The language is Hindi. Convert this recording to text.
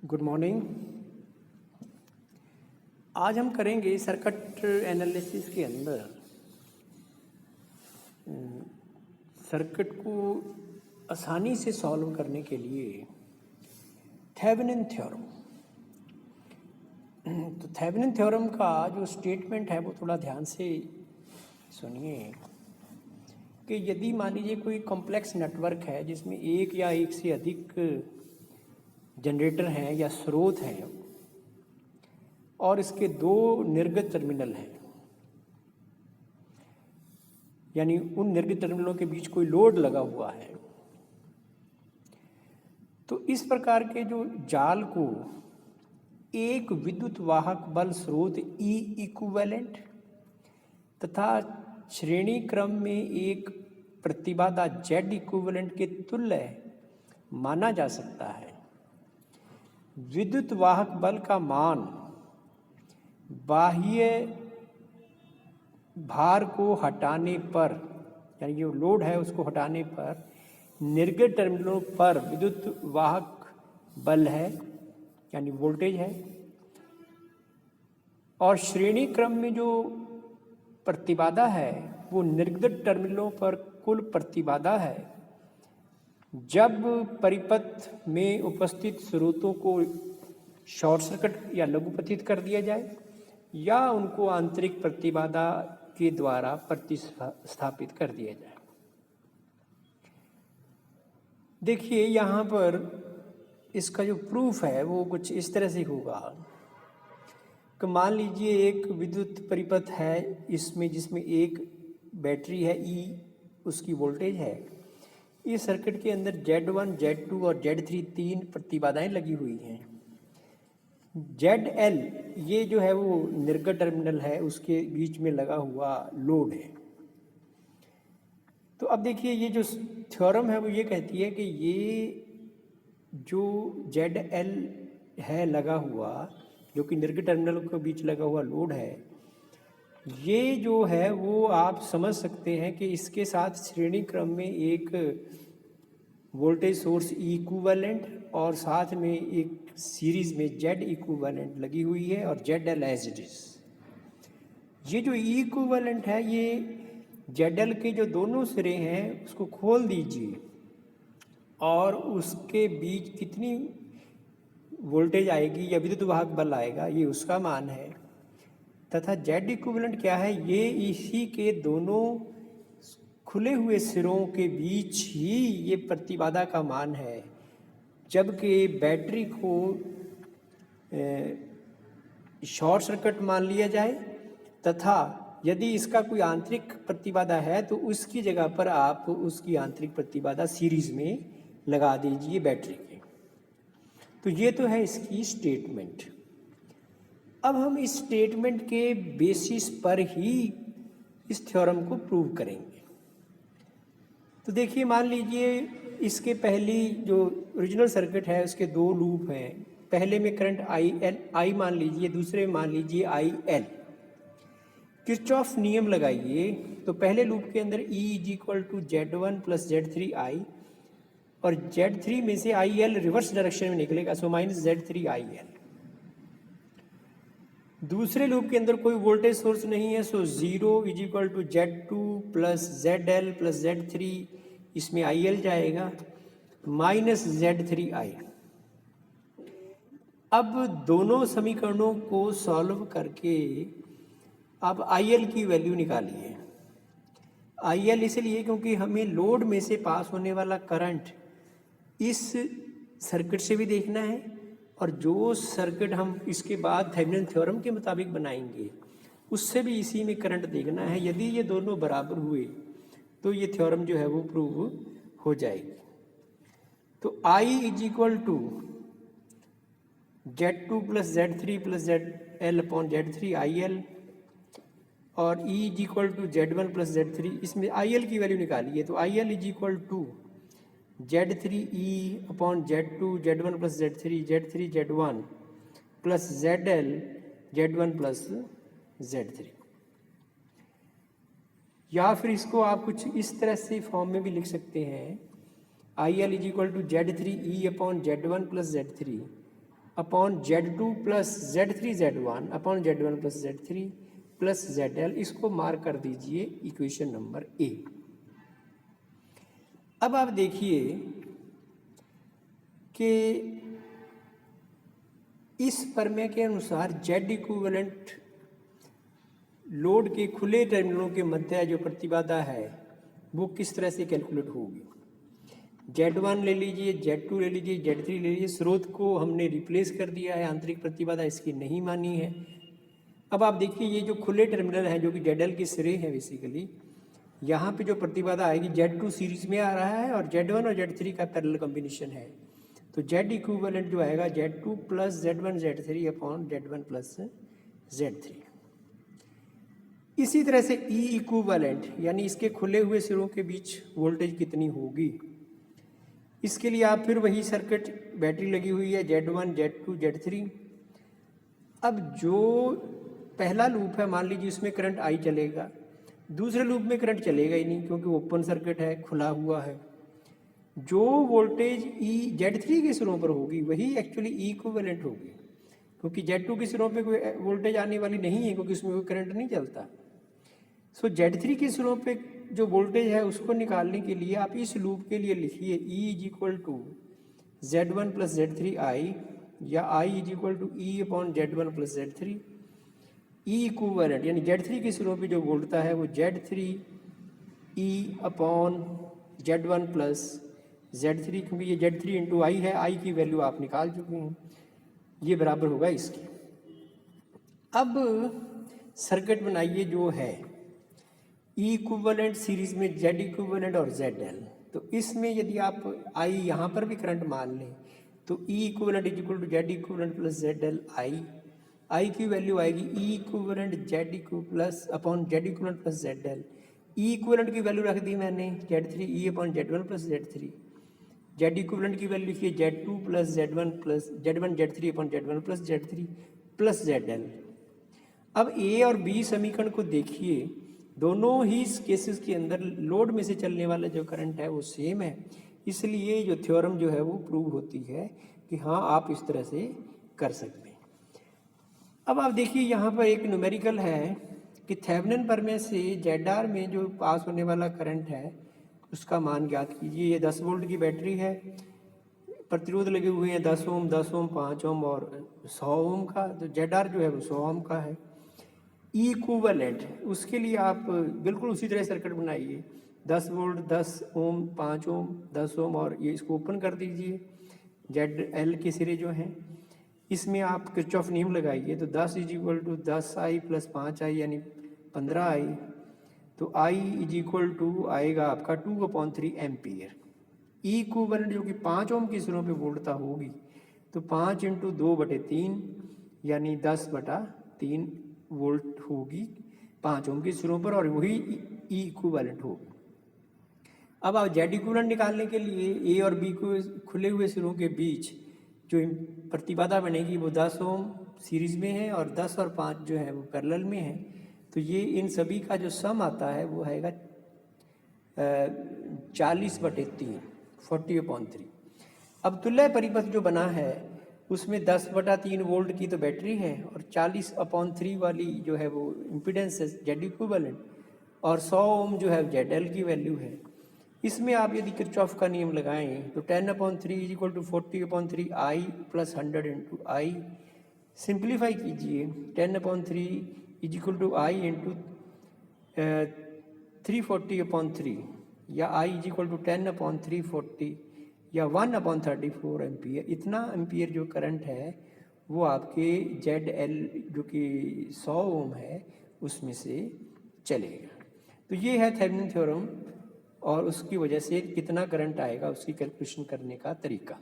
Good morning. आज हम करेंगे सर्किट एनालिसिस के अंदर सर्किट को आसानी से सॉल्व करने के लिए थेवेनिन थ्योरम। तो थेवेनिन थ्योरम का जो स्टेटमेंट है वो थोड़ा ध्यान से सुनिए कि यदि मान लीजिए कोई कॉम्प्लेक्स नेटवर्क है जिसमें एक या एक से अधिक जनरेटर हैं या स्रोत हैं और इसके दो निर्गत टर्मिनल हैं, यानी उन निर्गत टर्मिनलों के बीच कोई लोड लगा हुआ है, तो इस प्रकार के जो जाल को एक विद्युत वाहक बल स्रोत E इक्विवेलेंट तथा श्रेणी क्रम में एक प्रतिबाधा Z इक्विवेलेंट के तुल्य माना जा सकता है। विद्युत वाहक बल का मान बाह्य भार को हटाने पर, यानी जो लोड है उसको हटाने पर निर्गत टर्मिनलों पर विद्युत वाहक बल है, यानी वोल्टेज है, और श्रेणी क्रम में जो प्रतिबाधा है वो निर्गत टर्मिनलों पर कुल प्रतिबाधा है जब परिपथ में उपस्थित स्रोतों को शॉर्ट सर्किट या लघुपथित कर दिया जाए या उनको आंतरिक प्रतिबाधा के द्वारा प्रतिस्थापित कर दिया जाए। देखिए यहाँ पर इसका जो प्रूफ है वो कुछ इस तरह से होगा कि मान लीजिए एक विद्युत परिपथ है इसमें जिसमें एक बैटरी है E, उसकी वोल्टेज है। इस सर्किट के अंदर Z1, Z2 और Z3 तीन प्रतिबाधाएं लगी हुई हैं। ZL ये जो है वो निर्गत टर्मिनल है, उसके बीच में लगा हुआ लोड है। तो अब देखिए ये जो थ्योरम है वो ये कहती है कि ये जो ZL है लगा हुआ, जो कि निर्गत टर्मिनल के बीच लगा हुआ लोड है, ये जो है वो आप समझ सकते हैं कि इसके साथ श्रेणी क्रम में एक वोल्टेज सोर्स इक्विवेलेंट और साथ में एक सीरीज में Z इक्विवेलेंट लगी हुई है और ZL एज इट इज। ये जो इक्विवेलेंट है ये ZL के जो दोनों सिरे हैं उसको खोल दीजिए और उसके बीच कितनी वोल्टेज आएगी या विद्युत वाहक बल आएगा ये उसका मान है, तथा Z इक्विवेलेंट क्या है, ये इसी के दोनों खुले हुए सिरों के बीच ही ये प्रतिबाधा का मान है। जबकि बैटरी को शॉर्ट सर्किट मान लिया जाए तथा यदि इसका कोई आंतरिक प्रतिबाधा है तो उसकी जगह पर आप उसकी आंतरिक प्रतिबाधा सीरीज में लगा दीजिए बैटरी के। तो ये तो है इसकी स्टेटमेंट। अब हम इस स्टेटमेंट के बेसिस पर ही इस थ्योरम को प्रूव करेंगे। तो देखिए मान लीजिए इसके पहली जो ओरिजिनल सर्किट है उसके दो लूप हैं। पहले में करंट I मान लीजिए, दूसरे में मान लीजिए IL। किरचॉफ नियम लगाइए तो पहले लूप के अंदर E = Z1 + Z3I और Z3 में से IL रिवर्स डायरेक्शन में निकलेगा, सो -Z3IL। दूसरे लूप के अंदर कोई वोल्टेज सोर्स नहीं है, सो 0 = Z2 + ZL + Z3, इसमें IL जाएगा -Z3I। अब दोनों समीकरणों को सॉल्व करके अब IL की वैल्यू निकालिए। IL इसलिए क्योंकि हमें लोड में से पास होने वाला करंट इस सर्किट से भी देखना है और जो सर्किट हम इसके बाद थेवेनिन थ्योरम के मुताबिक बनाएंगे उससे भी इसी में करंट देखना है। यदि ये दोनों बराबर हुए तो ये थ्योरम जो है वो प्रूव हो जाएगी। तो I = Z2 + Z3 + ZL/Z3IL और E = Z1 + Z3, इसमें IL की वैल्यू निकालिए। तो IL = Z3E/Z2 Z1 + Z3 Z3 Z1 + ZL Z1 + Z3। या फिर इसको आप कुछ इस तरह से फॉर्म में भी लिख सकते हैं, IL = Z3E/Z1 + Z3 upon Z2 plus Z3 Z1 upon Z1 plus Z3 plus ZL, इसको मार्क कर दीजिए इक्वेशन नंबर ए। अब आप देखिए कि इस प्रमेय के अनुसार Z इक्विवेलेंट लोड के खुले टर्मिनलों के मध्य जो प्रतिबाधा है वो किस तरह से कैलकुलेट होगी। Z1 ले लीजिए, Z2 ले लीजिए, Z3 ले लीजिए, स्रोत को हमने रिप्लेस कर दिया है, आंतरिक प्रतिबाधा इसकी नहीं मानी है। अब आप देखिए ये जो खुले टर्मिनल हैं जो कि ZL के सिरे हैं बेसिकली, यहाँ पे जो प्रतिबाधा आएगी Z2 सीरीज में आ रहा है और Z1 और Z3 का पैरेलल कॉम्बिनेशन है, तो Z इक्विवेलेंट जो आएगा Z2 प्लस Z1 Z3 अपॉन Z1 प्लस Z3। इसी तरह से E इक्विवेलेंट यानी इसके खुले हुए सिरों के बीच वोल्टेज कितनी होगी, इसके लिए आप फिर वही सर्किट, बैटरी लगी हुई है Z1 Z2 Z3। अब जो पहला लूप है मान लीजिए उसमें करंट I चलेगा, दूसरे लूप में करंट चलेगा ही नहीं क्योंकि ओपन सर्किट है, खुला हुआ है। जो वोल्टेज E Z3 के सिरों पर होगी वही एक्चुअली E इक्विवेलेंट होगी, क्योंकि Z2 के सिरों पे कोई वोल्टेज आने वाली नहीं है क्योंकि उसमें कोई करंट नहीं चलता। सो Z3 के सिरों पे जो वोल्टेज है उसको निकालने के लिए आप इस लूप के लिए लिखिए E is equal to Z1 plus Z3I या I is equal to E upon Z1 plus Z3। E equivalent यानी Z3 के सिरों पे जो वोल्टता है वो Z3E upon Z1 plus Z3, क्योंकि ये Z3 इंटू I है, I की वैल्यू आप निकाल चुके हैं, ये बराबर होगा इसके। अब सर्किट बनाइए जो है E इक्विवेलेंट सीरीज में Z इक्विवेलेंट और ZL, तो इसमें यदि आप I यहाँ पर भी करंट मान लें तो E equivalent is equal to Z equivalent plus ZL I की वैल्यू आएगी E equivalent Z equivalent plus upon Z equivalent plus ZL। E equivalent की वैल्यू रख दी मैंने Z3 E upon Z1 plus Z3। Z equivalent की वैल्यू लिखिए Z2 प्लस Z1 Z3 अपॉन Z1 plus Z3 plus ZL। अब A और B समीकरण को देखिए, दोनों ही केसेस के अंदर लोड में से चलने वाला जो करंट है वो सेम है, इसलिए जो थ्योरम जो है वो प्रूव होती है कि हाँ आप इस तरह से कर सकते हैं। अब आप देखिए यहाँ पर एक न्यूमेरिकल है कि थेवेनिन प्रमेय से ZR में जो पास होने वाला करंट है उसका मान ज्ञात कीजिए। ये 10 वोल्ट की बैटरी है, प्रतिरोध लगे हुए हैं 10 ओम 5 ओम और 100 ओम का, तो ZR जो है वो 100 ओम का है। E इक्विवेलेंट उसके लिए आप बिल्कुल उसी तरह सर्किट बनाइए, 10 वोल्ट 10 ओम 5 ओम 10 ओम और ये इसको ओपन कर दीजिए। ZL के सिरे जो हैं इसमें आप किरचॉफ नियम लगाइए, तो 10 is equal to 10I plus 5I यानी 15I, तो I इज इक्वल टू आएगा आपका 2/3 एम्पियर। E इक्विवेलेंट जो कि 5 ओम के सिरों पे वोल्टता होगी, तो 5 इंटू 2/3 यानी 10/3 वोल्ट होगी 5 ओम के सिरों पर, और वही E इक्विवेलेंट होगी। अब आप Z इक्विवेलेंट निकालने के लिए A और B को खुले हुए सिरों के बीच जो प्रतिबाधा बनेगी वो 10 ओम सीरीज में है और 10 और 5 जो है वो पैरेलल में है, तो ये इन सभी का जो सम आता है वो आएगा 40/3 40/3। अब तुल्य परिपथ जो बना है उसमें 10/3 वोल्ट की तो बैटरी है और 40/3 वाली जो है वो इम्पीडेंस है Z इक्विवेलेंट, और 100 ओम जो है ZL की वैल्यू है। इसमें आप यदि किरचॉफ का नियम लगाएं तो 10/3 is equal to 40/3 I plus 100 into I। Simplify कीजिए, 10/3 is equal to I into 340/3 या I इज इक्वल टू 10/340 या 1/34 एम्पियर। इतना एम्पियर जो करंट है वो आपके ZL जो कि 100 ओम है उसमें से चलेगा। तो ये है थेवेनिन थ्योरम और उसकी वजह से कितना करंट आएगा उसकी कैलकुलेशन करने का तरीका।